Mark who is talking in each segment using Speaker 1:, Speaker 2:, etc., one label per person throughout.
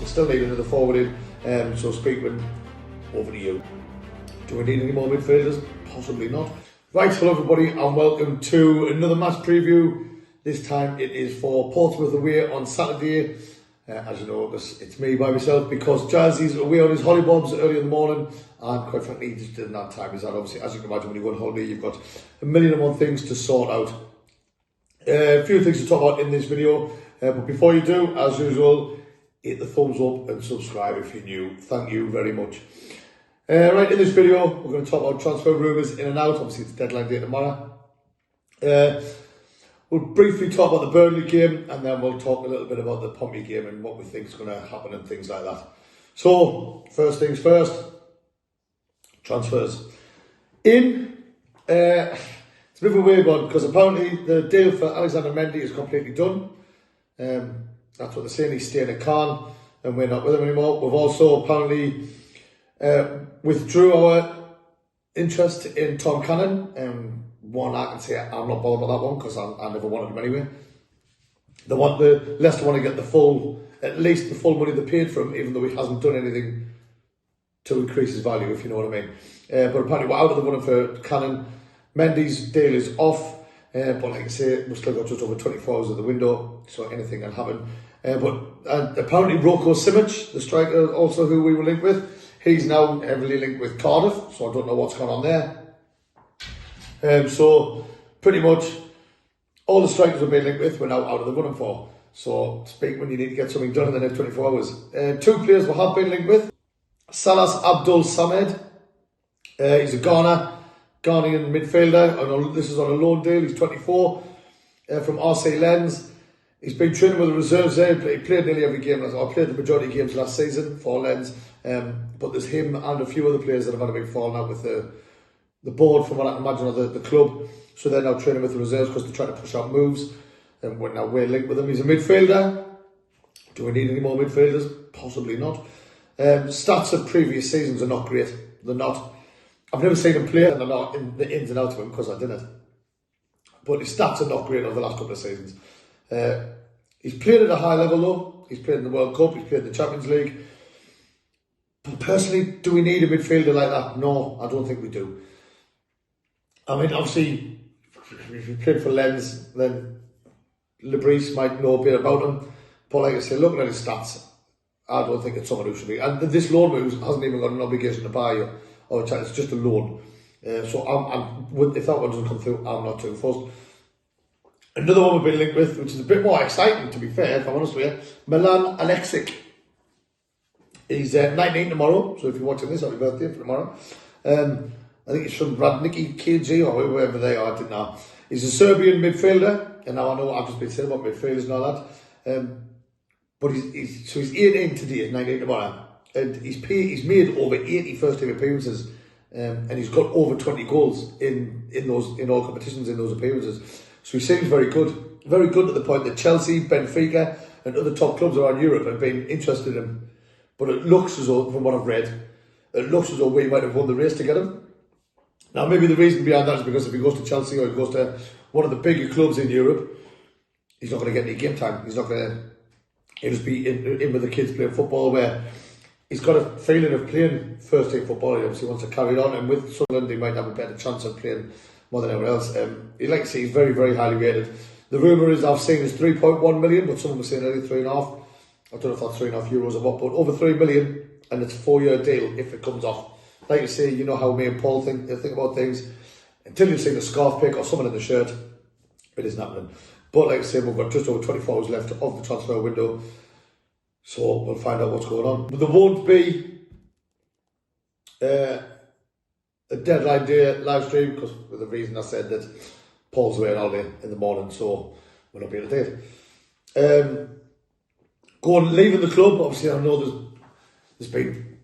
Speaker 1: We still need another forward in, so speaking over to you. Do we need any more midfielders? Possibly not. Right, hello everybody and welcome to another match preview. This time it is for Portsmouth away on Saturday. As you know, it's me by myself because Jazzy's away on his hollybobs early in the morning, and quite frankly he just didn't have time. Is that obviously, as you can imagine, when you go on holiday you've got a million and one things to sort out. A few things to talk about in this video, but before you do, as usual, hit the thumbs up and subscribe if you're new. Thank you very much. Right, in this video we're going to talk about transfer rumours in and out. Obviously it's deadline day tomorrow. We'll briefly talk about the Burnley game, and then we'll talk a little bit about the Pompy game and what we think is going to happen and things like that. So, first things first, transfers. It's a bit of a weird one because apparently the deal for Alexander Mendy is completely done. That's what they're saying. He's staying at Cannes and we're not with him anymore. We've also apparently withdrew our interest in Tom Cannon. One, I can say I'm not bothered about that one because I never wanted him anyway. Leicester want to get at least the full money they paid for him, even though he hasn't done anything to increase his value, if you know what I mean. But apparently we're out of the running for Cannon. Mendy's deal is off, but like I say, we've still got just over 24 hours of the window, so anything can happen. But apparently Roko Simic, the striker also who we were linked with, he's now heavily linked with Cardiff, so I don't know what's going on there. So pretty much all the strikers we've been linked with we're now out of the running for. So speak when you need to get something done in the next 24 hours. Two players we have been linked with. Salas Abdul Samed. He's a Ghanaian midfielder. This is on a loan deal. He's 24 from RC Lens. He's been training with the reserves there. He played nearly every game. I played the majority of games last season for Lens. But there's him and a few other players that have had a big falling out with the board, from what I can imagine, of the club. So they're now training with the reserves because they're trying to push out moves. And we're linked with him. He's a midfielder. Do we need any more midfielders? Possibly not. Stats of previous seasons are not great. They're not. I've never seen him play, and they're not in the ins and outs of him because I didn't. But his stats are not great over the last couple of seasons. He's played at a high level though. He's played in the World Cup. He's played in the Champions League. But personally, do we need a midfielder like that? No, I don't think we do. I mean, obviously, if you played for Lens, then Lebris might know a bit about him. But like I say, looking at his stats, I don't think it's someone who should be. And this loan move hasn't even got an obligation to buy you, or it's just a loan. So if that one doesn't come through, I'm not too fussed. Another one we've been linked with, which is a bit more exciting, to be fair, if I'm honest with you, Milan Alexic. He's 19 tomorrow, so if you're watching this, happy birthday for tomorrow. I think it's from Radniki KG or whoever they are, I don't know. He's a Serbian midfielder, and now I know I've just been saying about midfielders and all that. But he's 18 today, 19 tomorrow, and he's made over 80 first team appearances, and he's got over 20 goals in all competitions in those appearances. So he seems very good to the point that Chelsea, Benfica, and other top clubs around Europe have been interested in him. But it looks as though, from what I've read, it looks as though we might have won the race to get him. Now, maybe the reason behind that is because if he goes to Chelsea or he goes to one of the bigger clubs in Europe, he's not going to get any game time. He'll just be in with the kids playing football, where he's got a feeling of playing first team football. He obviously wants to carry it on, and with Sunderland, he might have a better chance of playing more than anyone else. Like I say, he's very, very highly rated. The rumour is I've seen is 3.1 million, but someone was saying only 3.5. I don't know if that's €3.5 or what, but over 3 million, and it's a 4-year deal if it comes off. Like you say, you know how me and Paul think about things. Until you've seen a scarf pick or someone in the shirt, it isn't happening. But like I say, we've got just over 24 hours left of the transfer window, so we'll find out what's going on. But there won't be a deadline day live stream because for the reason I said that Paul's away all day in the morning, so we'll not be able to do it. Leaving the club, obviously I know there's been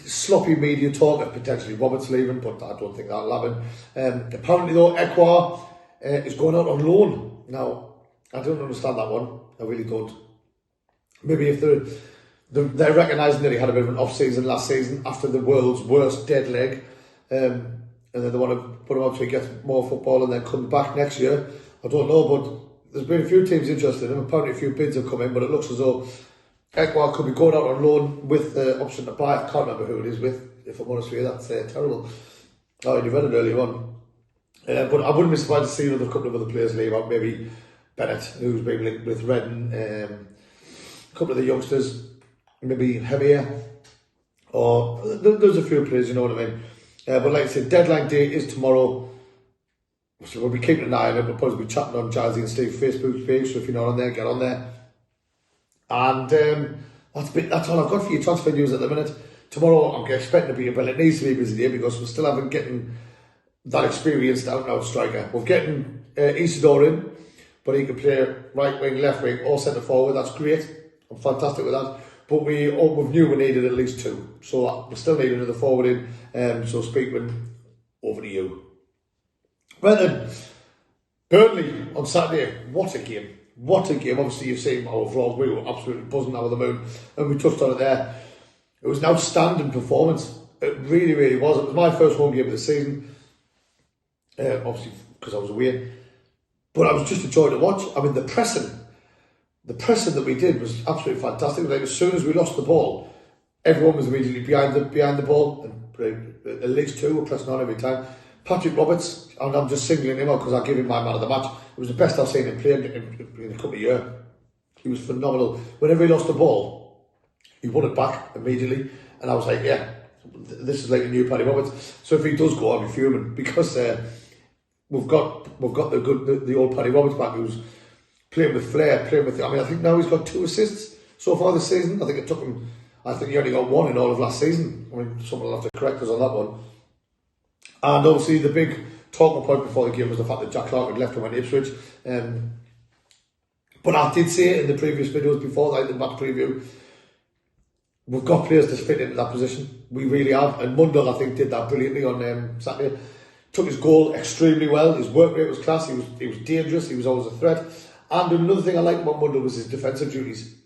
Speaker 1: sloppy media talk of potentially Roberts leaving, but I don't think that'll happen. Apparently though, Ekwa is going out on loan. Now, I don't understand that one. I really don't. Maybe if they're recognising that he had a bit of an off-season last season after the world's worst dead leg, and then they want to put him out so he gets more football and then comes back next year. I don't know, but there's been a few teams interested in him. Apparently a few bids have come in, but it looks as though Ekwa could be going out on loan with the option to buy. I can't remember who it is with, if I'm honest with you. That's terrible. Oh, you read it earlier on. But I wouldn't be surprised to see another couple of other players leave out. Maybe Bennett, who's been linked with Redden, a couple of the youngsters, maybe Hemier, or there's a few players, you know what I mean. But like I said, deadline day is tomorrow. So we'll be keeping an eye on it. We'll probably be chatting on Jazzy and Steve's Facebook page, so if you're not on there, get on there. And that's all I've got for you, transfer news at the minute. Tomorrow I'm expecting to be, well, it needs to be a busy day because we still haven't getting that experienced out-and-out striker. We're getting Isidore in, but he can play right wing, left wing, or centre forward. That's great. I'm fantastic with that. But we knew we needed at least two, so we still need another forward in. So speaking over to you. Well then, Burnley on Saturday. What a game! What a game! Obviously, you've seen our vlog. We were absolutely buzzing out of the moon, and we touched on it there. It was an outstanding performance. It really, really was. It was my first home game of the season. Obviously, because I was away, but I was just a joy to watch. I mean, the pressing that we did was absolutely fantastic. Like as soon as we lost the ball, everyone was immediately behind the ball, and at least two were pressing on every time. Patrick Roberts, and I'm just singling him out because I give him my man of the match. It was the best I've seen him play in a couple of years. He was phenomenal. Whenever he lost the ball, he won it back immediately, and I was like, yeah, this is like a new Paddy Roberts. So if he does go, I'll be fuming because we've got the old Paddy Roberts back who's playing with flair, I think now he's got 2 assists so far this season. I think it took him. I think he only got 1 in all of last season. I mean, someone will have to correct us on that one. And obviously the big talking point before the game was the fact that Jack Clark had left and went to Ipswich. But I did say it in the previous videos before, like the match preview, we've got players to fit into that position. We really have. And Mundell, I think, did that brilliantly on Saturday. Took his goal extremely well. His work rate was class. He was dangerous. He was always a threat. And another thing I liked about Mundell was his defensive duties.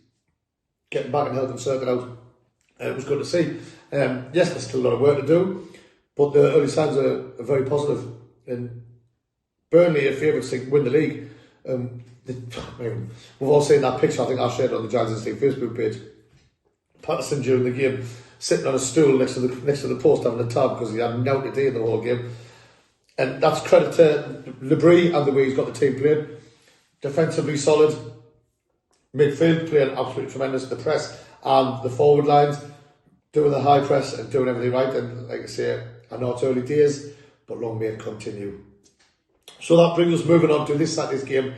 Speaker 1: Getting back and helping circle out. It was good to see. Yes, there's still a lot of work to do. But the early signs are very positive. And Burnley are favourites to win the league. We've all seen that picture, I think I shared it on the Giants and Steve Facebook page. Patterson during the game, sitting on a stool next to the post having a tab because he hadn't out a day in the whole game. And that's credit to Lebris and the way he's got the team playing. Defensively solid. Midfield playing absolutely tremendous. The press and the forward lines doing the high press and doing everything right. And like I say, I know it's early days, but long may it continue. So that brings us moving on to this Saturday's game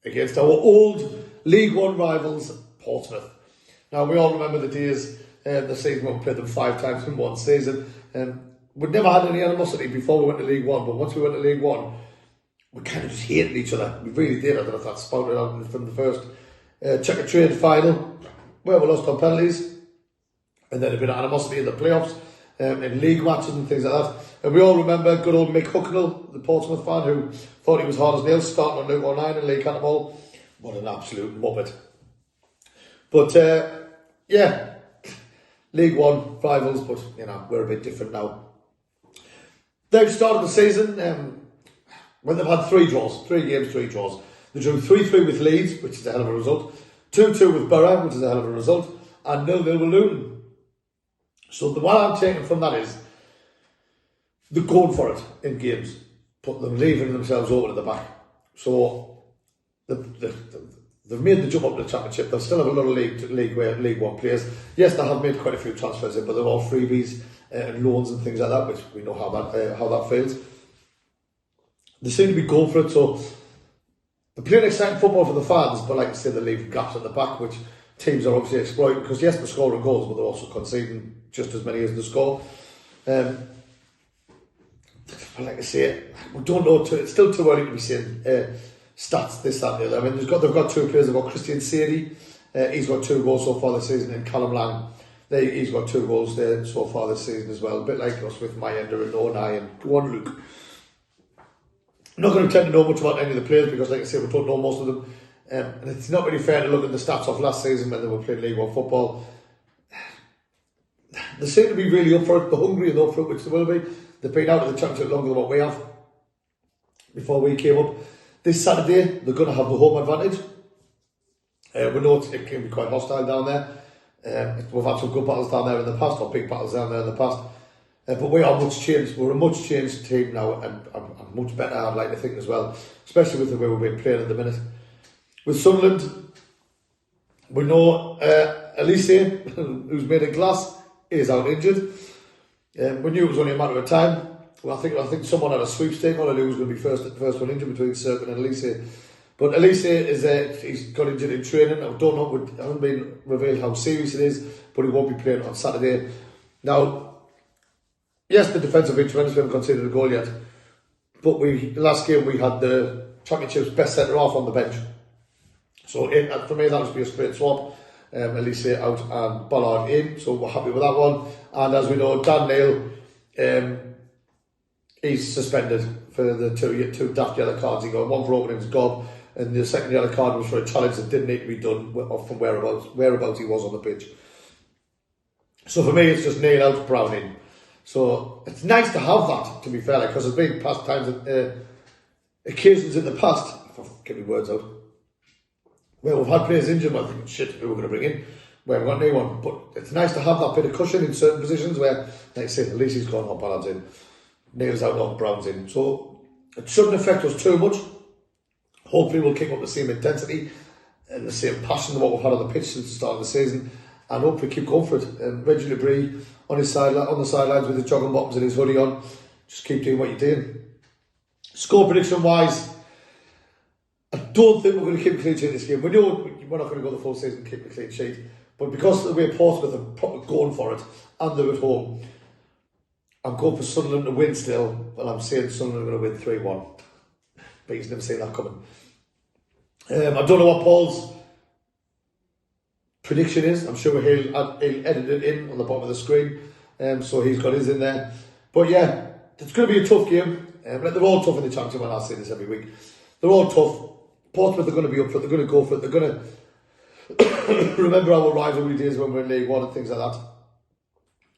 Speaker 1: against our old League One rivals, Portsmouth. Now, we all remember the days, the season when we played them 5 times in one season. We'd never had any animosity before we went to League One, but once we went to League One, we kind of just hated each other. We really did. I don't know if that spouted out from the first checker trade final, where we lost on penalties, and then a bit of animosity in the playoffs, in league matches and things like that. And we all remember good old Mick Hucknall, the Portsmouth fan, who thought he was hard as nails, starting on Luke 09 and League Cannonball. What an absolute muppet. But, yeah, League One rivals, but, you know, we're a bit different now. They've started the season, when they've had 3 draws, 3 games, 3 draws. They drew 3-3 with Leeds, which is a hell of a result, 2-2 with Borough, which is a hell of a result, and 0-0 with Luton. So what I'm taking from that is they're going for it in games, but they're leaving themselves over to the back. So they've made the jump up to the Championship. They'll still have a lot of League One players. Yes, they have made quite a few transfers in, but they're all freebies and loans and things like that, which we know how that fails. They seem to be going for it, so they're playing exciting football for the fans, but like I said, they're leaving gaps at the back, which teams are obviously exploiting, because yes, they're scoring goals, but they're also conceding just as many as they score. But like I say, we don't know, it's still too early to be saying stats, this, that and the other. I mean, they've got 2 players. They've got Christian Sadie, he's got 2 goals so far this season, and Callum Lang, he's got 2 goals there so far this season as well, a bit like us with Mayender and Onai and go on Luke. I'm not going to pretend to know much about any of the players because, like I say, we don't know most of them. And it's not really fair to look at the stats of last season when they were playing League One football. They seem to be really up for it. They're hungry and up for it, which they will be. They've been out of the Championship longer than what we have before we came up. This Saturday, they're going to have the home advantage. We know it can be quite hostile down there. We've had some good battles down there in the past, or big battles down there in the past. But we are much changed. We're a much changed team now, and much better, I'd like to think, as well, especially with the way we've been playing at the minute. With Sunderland, we know Elise, who's made of glass, is out injured. We knew it was only a matter of time. Well, I think someone had a sweepstake on it who was going to be first one injured between Circle and Elise. But Elise he's got injured in training. I don't know, it hasn't been revealed how serious it is, but he won't be playing on Saturday. Now, yes, the defensive instruments, we haven't conceded a goal yet, but last game we had the Championship's best centre half on the bench. So for me, that would be a straight swap. Elise out and Ballard in, so we're happy with that one. And as we know, Dan Neil, he's suspended for the two daft yellow cards he got. One for opening his gob, and the second yellow card was for a challenge that didn't need to be done from whereabouts he was on the pitch. So for me, it's just Neil out, Brown in. So it's nice to have that, to be fair, because there's been past times, occasions in the past, if I get my words out, where we've had players injured, well, I think, shit, who we're going to bring in? We haven't got anyone. But it's nice to have that bit of cushion in certain positions where, like I say, at least he's gone, oh, Ballard's in, Neil's out, oh, Brown's in. So it shouldn't affect us too much. Hopefully we'll keep up the same intensity and the same passion of what we've had on the pitch since the start of the season, and hopefully keep going for it. And Reggie LeBrie on the sidelines with his jogging bottoms and his hoodie on, just keep doing what you're doing. Score prediction wise, I don't think we're going to keep a clean sheet this game. We know we're not going to go the full season and keep a clean sheet, but because of the way Portsmouth are going for it and they're at home, I'm going for Sunderland to win still, but I'm saying Sunderland are going to win 3-1. But he's never seen that coming. I don't know what Paul's prediction is. I'm sure he'll edit it in on the bottom of the screen, so he's got his in there. But yeah, it's going to be a tough game. They're all tough in the Championship, and I say this every week. They're all tough. Portsmouth are going to be up for it. They're going to go for it. They're going to remember our rivalry days when we were in League One and things like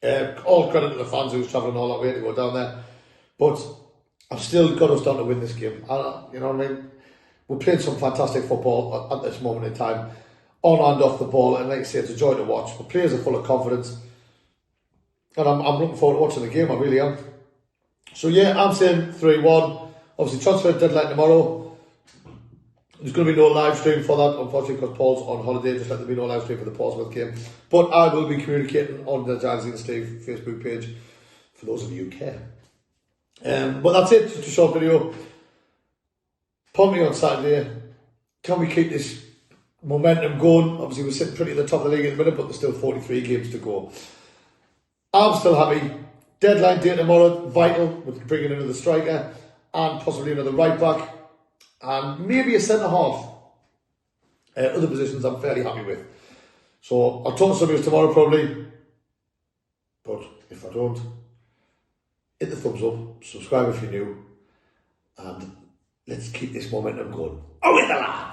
Speaker 1: that. All credit to the fans who's travelling all that way to go down there. But I've still got us down to win this game. You know what I mean? We're playing some fantastic football at this moment in time, on and off the ball, and like I say, it's a joy to watch. The players are full of confidence, and I'm looking forward to watching the game. I really am. So yeah, I'm saying 3-1. Obviously, transfer deadline tomorrow. There's going to be no live stream for that, unfortunately, because Paul's on holiday. Just let there be no live stream for the Portsmouth game. But I will be communicating on the Giants and Steve Facebook page for those of you who care. But that's it. Just a short video. Pompy on Saturday. Can we keep this momentum going? Obviously, we're sitting pretty at the top of the league at the minute, but there's still 43 games to go. I'm still happy. Deadline day tomorrow, vital, with bringing in another striker and possibly another right back and maybe a centre half. Other positions I'm fairly happy with. So I'll talk to some of you tomorrow probably, but if I don't, hit the thumbs up, subscribe if you're new, and let's keep this momentum going. Oh, with the lads!